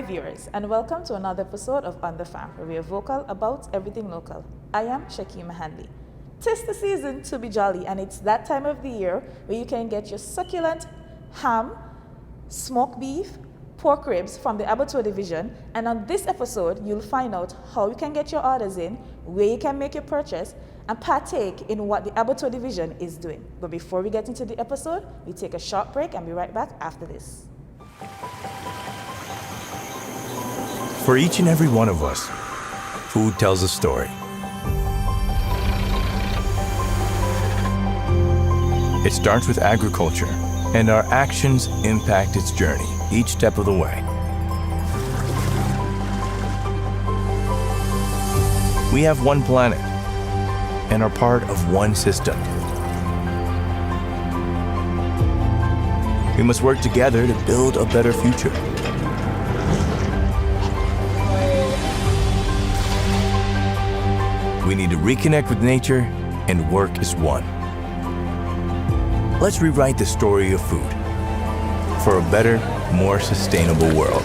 Hi viewers, and welcome to another episode of On the Farm, where we are vocal about everything local. I am Shakima Hanley. 'Tis the season to be jolly, and it's that time of the year where you can get your succulent ham, smoked beef, pork ribs from the Abattoir division. And on this episode, you'll find out how you can get your orders in, where you can make your purchase, and partake in what the Abattoir division is doing. But before we get into the episode, we take a short break and be right back after this. For each and every one of us, food tells a story. It starts with agriculture, and our actions impact its journey each step of the way. We have one planet and are part of one system. We must work together to build a better future. We need to reconnect with nature and work as one. Let's rewrite the story of food for a better, more sustainable world.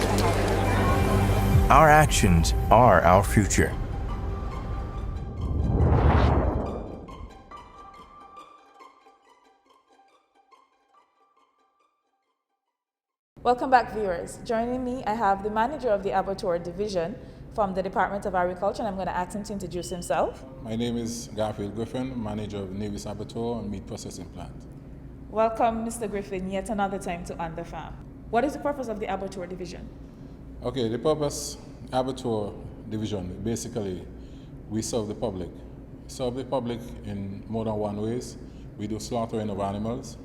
Our actions are our future. Welcome back, viewers. Joining me, I have the manager of the Abattoir division from the Department of Agriculture, and I'm going to ask him to introduce himself. My name is Garfield Griffin, manager of Navy's Abattoir and Meat Processing Plant. Welcome, Mr. Griffin, yet another time to On the Farm. What is the purpose of the Abattoir division? Okay, the purpose, Abattoir division, basically, we serve the public. Serve the public in more than one ways. We do slaughtering of animals,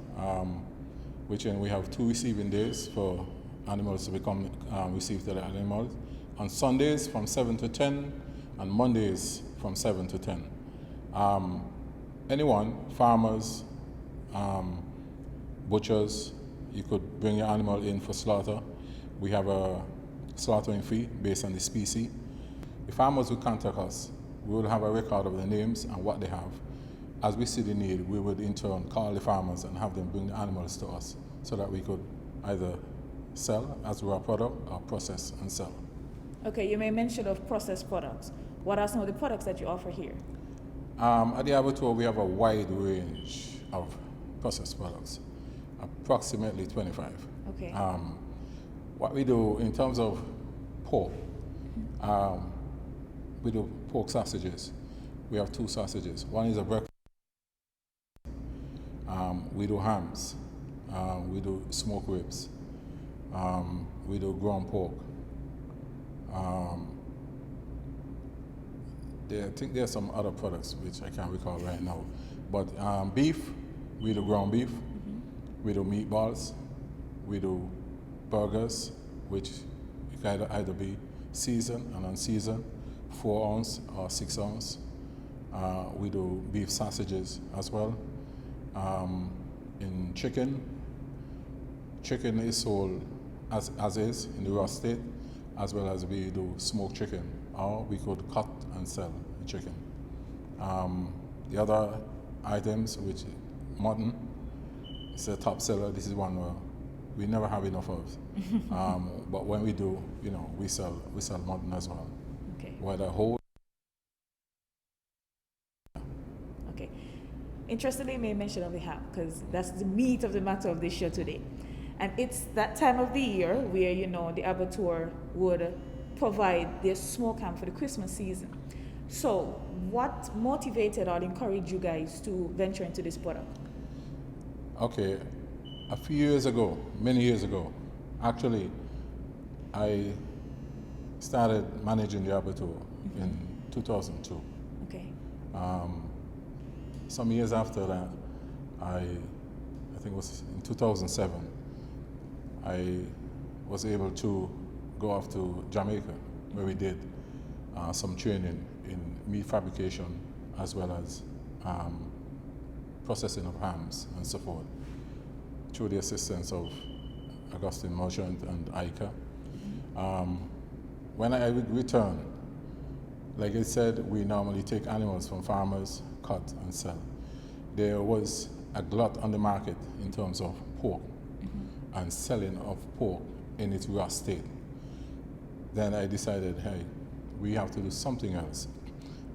which we have 2 receiving days for animals to become received to the animals. On Sundays from 7 to 10, and Mondays from 7 to 10. Anyone, farmers, butchers, you could bring your animal in for slaughter. We have a slaughtering fee based on the species. The farmers will contact us. We will have a record of the names and what they have. As we see the need, we would in turn call the farmers and have them bring the animals to us so that we could either sell as raw product or process and sell. Okay, you made mention of processed products. What are some of the products that you offer here? At the Abattoir, we have a wide range of processed products, approximately 25. Okay. What we do in terms of pork, we do pork sausages. We have 2 sausages. One is a breakfast. We do hams. We do smoked ribs. We do ground pork. I think there are some other products which I can't recall right now. But beef, we do ground beef. We do meatballs. We do burgers, which can either be seasoned and unseasoned, 4 ounce or 6 ounce. We do beef sausages as well. In chicken is sold as is in the raw state, as well as we do smoked chicken, or we could cut and sell the chicken. The other items, which mutton, is a top seller. This is one where we never have enough of. But when we do, we sell mutton as well. Okay. Whether whole. Okay. Interestingly, you made mention of the ham, because that's the meat of the matter of this show today. And it's that time of the year where, the Abattoir would provide their smoked ham for the Christmas season. So what motivated or encouraged you guys to venture into this product? Okay, a few years ago, many years ago, actually, I started managing the Abattoir in 2002. Okay. Some years after that, I think it was in 2007, I was able to go off to Jamaica, where we did some training in meat fabrication as well as processing of hams and so forth, through the assistance of Augustine Merchant and Ica. When I would return, like I said, we normally take animals from farmers, cut and sell. There was a glut on the market in terms of pork and selling of pork in its raw state. then I decided, hey, we have to do something else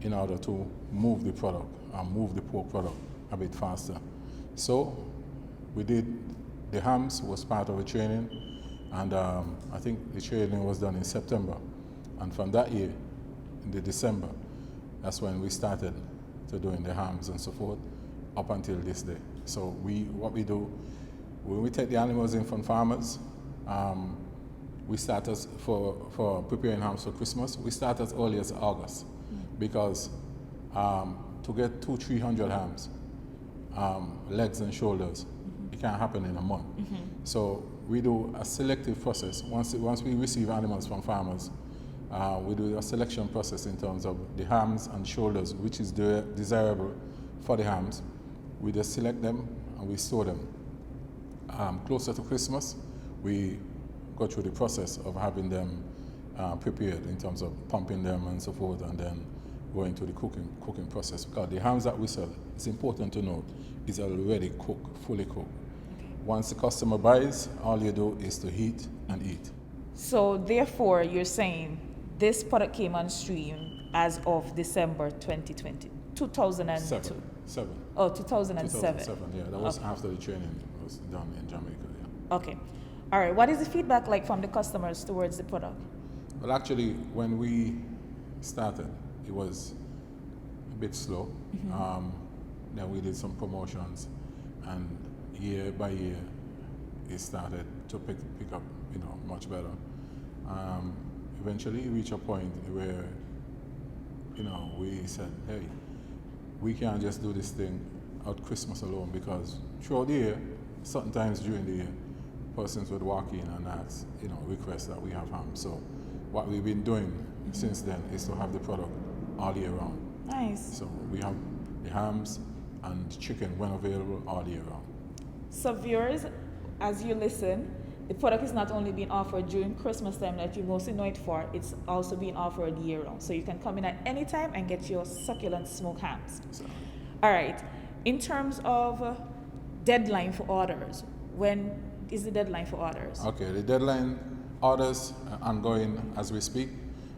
in order to move the product, move the pork product a bit faster. So we did, the hams was part of the training, and I think the training was done in September. And from that year, in the December, that's when we started to doing the hams and so forth, up until this day. So what we do, when we take the animals in from farmers, we start as for preparing hams for Christmas, we start as early as August, because to get 200-300 hams, legs and shoulders, it can't happen in a month. So we do a selective process. Once we receive animals from farmers, we do a selection process in terms of the hams and shoulders, which is desirable for the hams. We just select them and we store them. Closer to Christmas, we go through the process of having them prepared in terms of pumping them and so forth, and then going to the cooking process. Because the hams that we sell, it's important to note, is already cooked, fully cooked. Once the customer buys, all you do is to heat and eat. So therefore, you're saying this product came on stream as of December 2020, 2002? Seven. Oh, 2007. 2007, yeah. That was after the training was done in Jamaica, yeah. Okay. All right. What is the feedback like from the customers towards the product? Well, actually, when we started, it was a bit slow. Then we did some promotions, and year by year, it started to pick up, much better. Eventually, we reached a point where, we said, hey, we can't just do this thing at Christmas alone, because throughout the year, certain times during the year, persons would walk in and ask, request that we have ham. So what we've been doing since then is to have the product all year round. Nice. So we have the hams and chicken when available all year round. So viewers, as you listen, the product is not only being offered during Christmas time that you mostly know it for, it's also being offered year round. So you can come in at any time and get your succulent smoked hams. So, All right. In terms of deadline for orders, when is the deadline for orders? okay, the deadline orders are ongoing as we speak,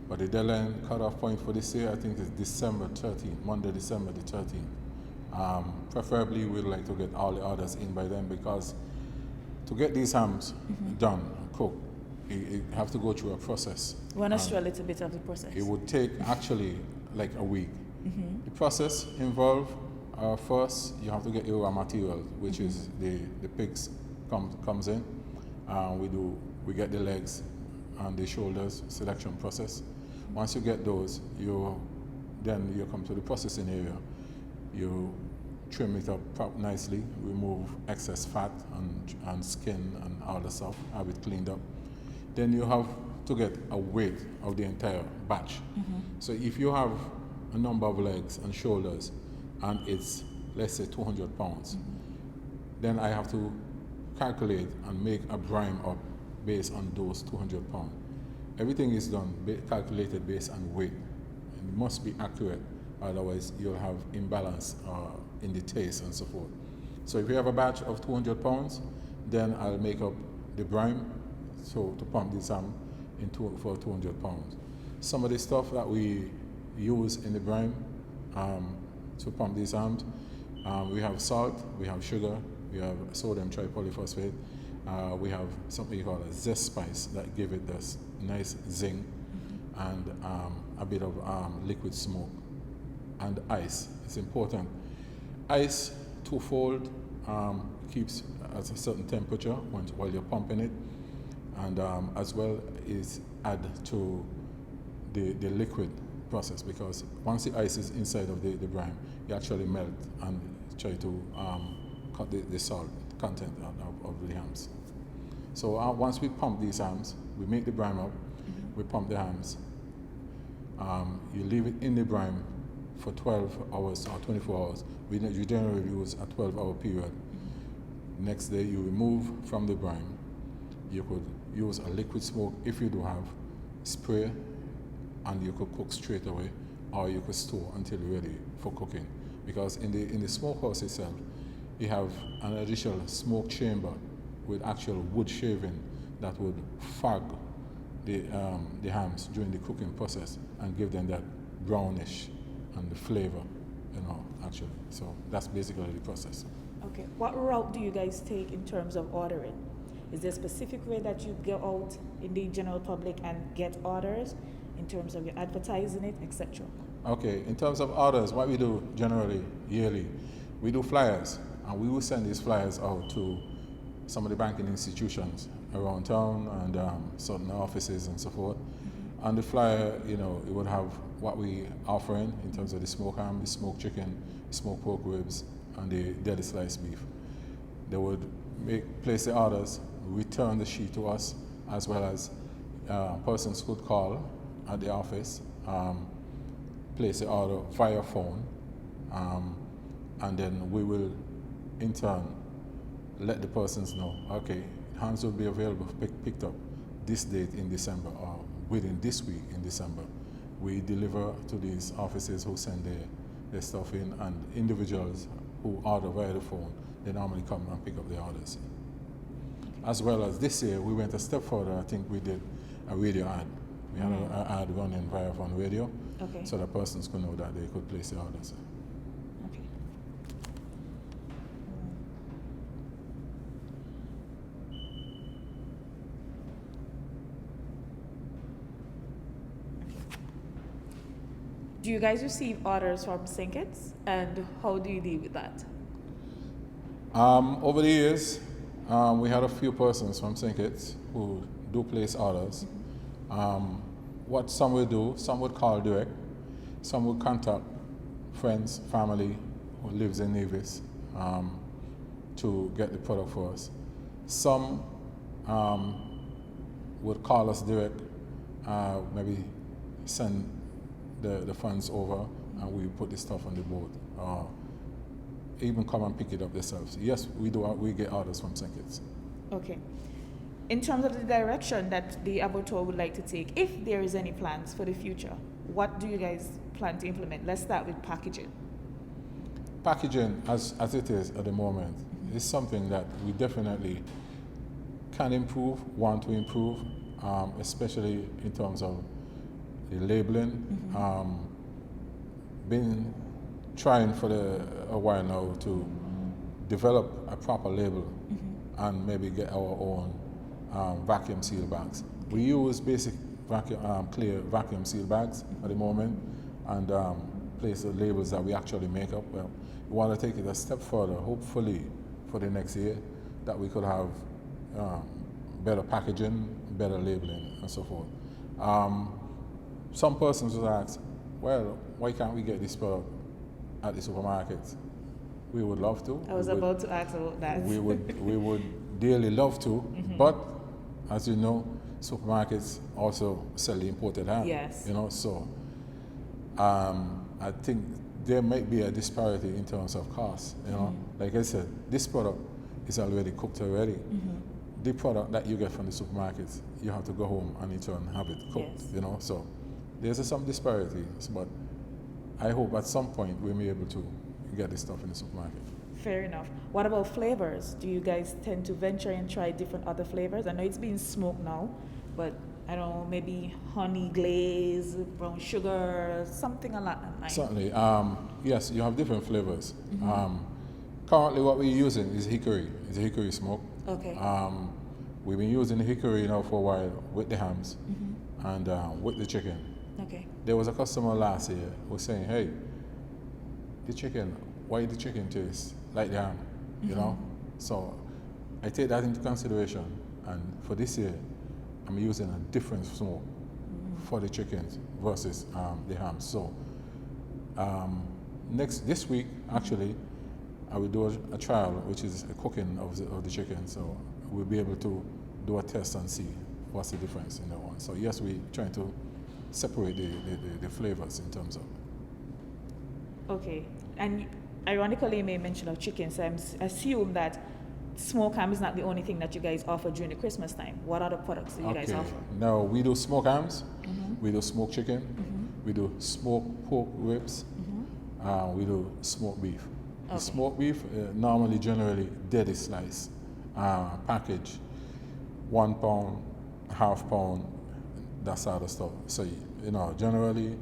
but the deadline cutoff point for this year, I think, is December 13th, Monday, December the 13th. Preferably, we'd like to get all the orders in by then, because to get these hams done, cooked, you have to go through a process. Want to show a little bit of the process? It would take actually like a week. The process involves, first, you have to get your raw material, which is the pigs comes in. We get the legs and the shoulders selection process. Once you get those, then you come to the processing area. You trim it up nicely, remove excess fat and skin and all the stuff, have it cleaned up. Then you have to get a weight of the entire batch. So if you have a number of legs and shoulders and it's, let's say, 200 pounds, then I have to calculate and make a brine up based on those 200 pounds. Everything is done, calculated based on weight. It must be accurate, otherwise you'll have imbalance in the taste and so forth. So if you have a batch of 200 pounds, then I'll make up the brine to pump this ham for 200 pounds. Some of the stuff that we use in the brine to pump these hams, we have salt, we have sugar, we have sodium tripolyphosphate, we have something called a zest spice that give it this nice zing, and a bit of liquid smoke, and ice. It's important. Ice, twofold, keeps at a certain temperature while you're pumping it, and as well is add to the liquid process, because once the ice is inside of the brine, you actually melt and try to cut the salt content of the hams. So once we pump these hams, we make the brine up, we pump the hams, you leave it in the brine for 12 hours or 24 hours. We generally use a 12-hour period. Next day, you remove from the brine. You could use a liquid smoke if you do have, spray, and you could cook straight away, or you could store until you're ready for cooking. Because in the smokehouse itself, you have an additional smoke chamber with actual wood shaving that would fog the hams during the cooking process and give them that brownish and the flavor, actually. So that's basically the process. Okay. What route do you guys take in terms of ordering? Is there a specific way that you go out in the general public and get orders in terms of your advertising it, etc.? Okay, in terms of orders, what we do generally, yearly, we do flyers, and we will send these flyers out to some of the banking institutions around town and certain offices and so forth. On the flyer, it would have what we offering in terms of the smoked ham, the smoked chicken, smoked pork ribs, and the deli sliced beef. They would place the orders, return the sheet to us, as well as persons could call at the office, place the order via phone, and then we will in turn let the persons know, okay, hams will be available picked up this date in December or within this week in December. We deliver to these offices who send their stuff in, and individuals who order via the phone, they normally come and pick up the orders. As well as this year, we went a step further. I think we did a radio ad. We had an ad running via on radio, Okay. so that persons could know that they could place the orders. Okay. Do you guys receive orders from Sinkits, and how do you deal with that? Over the years, we had a few persons from Sinkits who do place orders. What some would do, some would call direct, some would contact friends, family who lives in Nevis to get the product for us. Some would call us direct, maybe send the funds over, and we put the stuff on the board. Even come and pick it up themselves. Yes, we do. We get orders from Sinkits. Okay. In terms of the direction that the Abattoir would like to take, if there is any plans for the future, what do you guys plan to implement? Let's start with packaging. Packaging, as it is at the moment, is something that we definitely can improve, want to improve, especially in terms of the labeling. Been trying for a while now to develop a proper label and maybe get our own vacuum seal bags. We use basic clear vacuum seal bags at the moment, and place the labels that we actually make up. Well, we want to take it a step further, hopefully for the next year, that we could have better packaging, better labeling, and so forth. Some persons would ask, well, why can't we get this product at the supermarkets? We would love to. I was about to ask about that. We would dearly love to, but as you know, supermarkets also sell the imported ham. Yes. So I think there might be a disparity in terms of cost. Like I said, this product is already cooked already. The product that you get from the supermarkets, you have to go home and in turn have it cooked. Yes. So there's some disparities, but I hope at some point we may be able to get this stuff in the supermarket. Fair enough. What about flavors? Do you guys tend to venture and try different other flavors? I know it's being smoked now, but I don't know, maybe honey glaze, brown sugar, something along that line. Certainly. Yes, you have different flavors. Currently what we're using is hickory. It's a hickory smoke. Okay. We've been using the hickory now for a while with the hams and with the chicken. Okay. There was a customer last year who was saying, hey, the chicken, why the chicken taste like the ham? So I take that into consideration, and for this year, I'm using a different smoke for the chickens versus the ham. So this week, actually, I will do a trial, which is a cooking of the chicken. So we'll be able to do a test and see what's the difference in that one. So yes, we're trying to separate the flavors in terms of. Okay. And ironically, you made mention of chicken, so I assume that smoked ham is not the only thing that you guys offer during the Christmas time. What other products do you guys offer? No, we do smoked hams, we do smoked chicken, we do smoked pork ribs, we do smoked beef. Okay. The smoked beef, normally generally deli slice, package, 1 pound, half pound, that sort of stuff. So, you know, generally,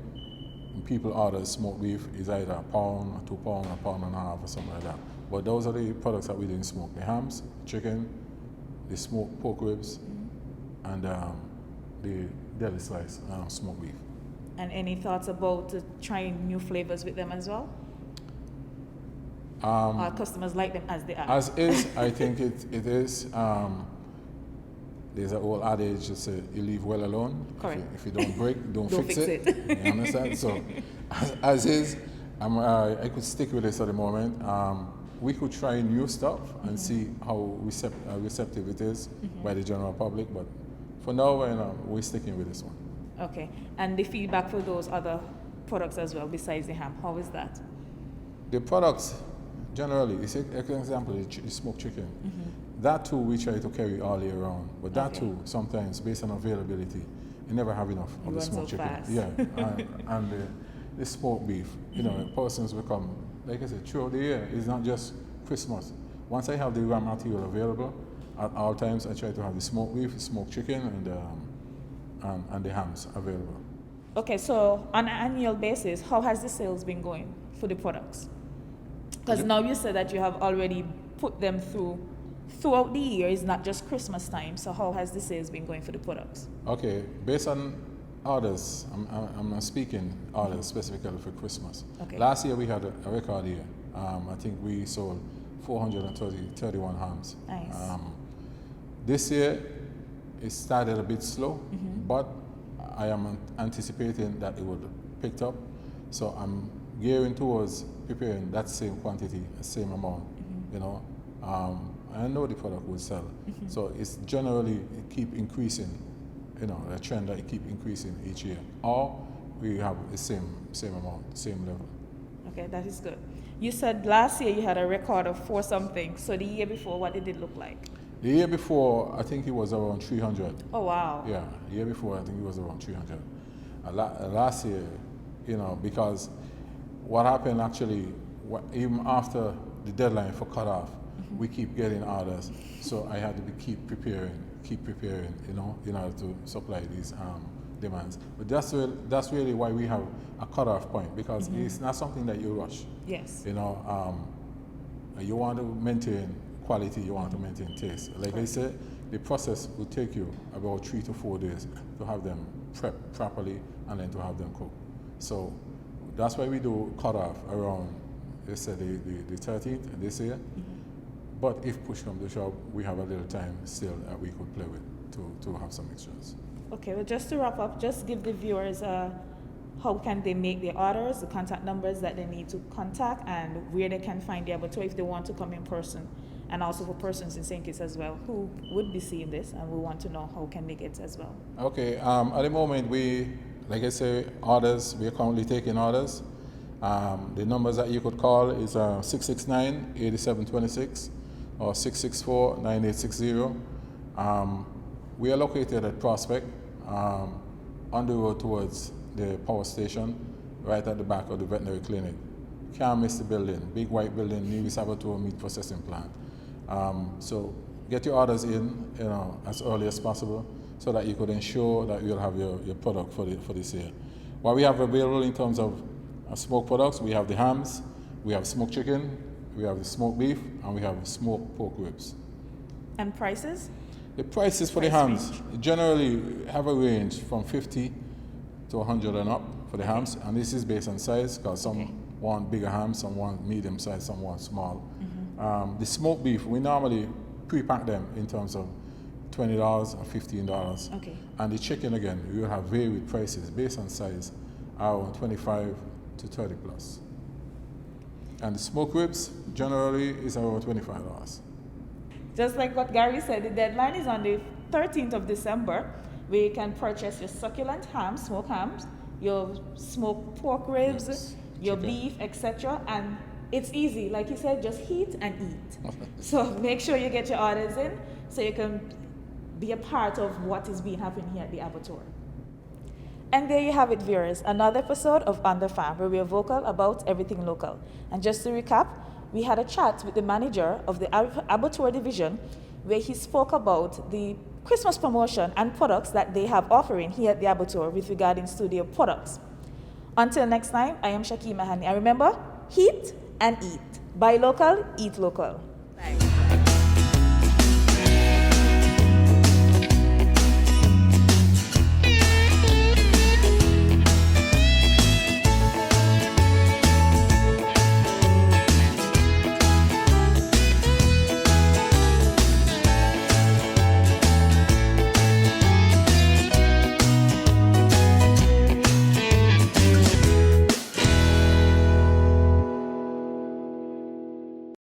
when people order smoked beef, it's either a pound, or 2 pounds, a pound and a half, or something like that. But those are the products that we didn't smoke: the hams, chicken, the smoked pork ribs, and the deli slice smoked beef. And any thoughts about trying new flavors with them as well? Our customers like them as they are. As is, I think it is. There's an old adage that says, you leave well alone. Correct. If you don't break, don't Don't fix fix it. You understand? So, as is, I could stick with this at the moment. We could try new stuff and see how receptive it is by the general public. But for now, we're sticking with this one. Okay. And the feedback for those other products as well, besides the ham, how is that? The products, generally, it's an example, the smoked chicken. That too, we try to carry all year round. But that too, sometimes, based on availability, you never have enough of the smoked chicken. Fast. Yeah, and the smoked beef. You know, persons will come, like I said, throughout the year. It's not just Christmas. Once I have the raw material available, at all times I try to have the smoked beef, the smoked chicken, and the hams available. Okay, so on an annual basis, how has the sales been going for the products? Because now you said that you have already put them throughout the year. It's not just Christmas time. So how has the sales been going for the products? Okay, based on orders, I'm not speaking orders specifically for Christmas. Okay. Last year we had a record year. I think we sold 431 hams. Nice. This year it started a bit slow, but I am anticipating that it would pick up. So I'm gearing towards preparing that same quantity, same amount. You know, I know the product will sell. So it's generally keep increasing. You know, a trend that keep increasing each year. Or we have the same amount, same level. Okay, that is good. You said last year you had a record of 4 something. So the year before, what did it look like? The year before, I think it was around 300. Oh, wow. Yeah, the year before, I think it was around 300. Last year, you know, because what happened actually, even after the deadline for cutoff, we keep getting orders. So I had to keep preparing, you know, in order to supply these demands. But that's really why we have a cutoff point, because it's not something that you rush. Yes. You know, you want to maintain quality, you want to maintain taste. Like I said, the process will take you about 3 to 4 days to have them prepped properly and then to have them cooked. So that's why we do cutoff around, let's say, the 13th this year. But if push comes to shove, we have a little time still that we could play with to have some extras. Okay, well, just to wrap up, just give the viewers how can they make their orders, the contact numbers that they need to contact, and where they can find the abattoir if they want to come in person, and also for persons in St. Kitts as well who would be seeing this and we want to know how can they get as well. Okay, at the moment like I say, orders, we are currently taking orders. The numbers that you could call is 669-8726 or 664-9860. We are located at Prospect, on the road towards the power station, right at the back of the veterinary clinic. Can't miss the building, big white building, new Abattoir meat processing plant. So get your orders in, you know, as early as possible, so that you could ensure that you'll have your product for this year. What we have available in terms of smoked products, we have the hams, we have smoked chicken, we have the smoked beef, and we have smoked pork ribs. And prices? The prices for the hams generally have a range from 50 to 100 and up for the hams, and this is based on size, because some want bigger hams, some want medium size, some want small. The smoked beef, we normally pre-pack them in terms of $20 or $15. Okay. And the chicken, again, we will have varied prices based on size, around 25 to 30 plus. And the smoked ribs generally is around $25. Just like what Gary said, the deadline is on the 13th of December, where you can purchase your succulent hams, smoked hams, your smoked pork ribs, your chicken, beef, etc. And it's easy, like you said, just heat and eat. So make sure you get your orders in so you can be a part of what is being happening here at the Abattoir. And there you have it, viewers, another episode of On the Farm, where we are vocal about everything local. And just to recap, we had a chat with the manager of the Abattoir division, where he spoke about the Christmas promotion and products that they have offering here at the Abattoir with regarding studio products. Until next time, I am Shaki Mahani. And remember, heat and eat. Buy local, eat local.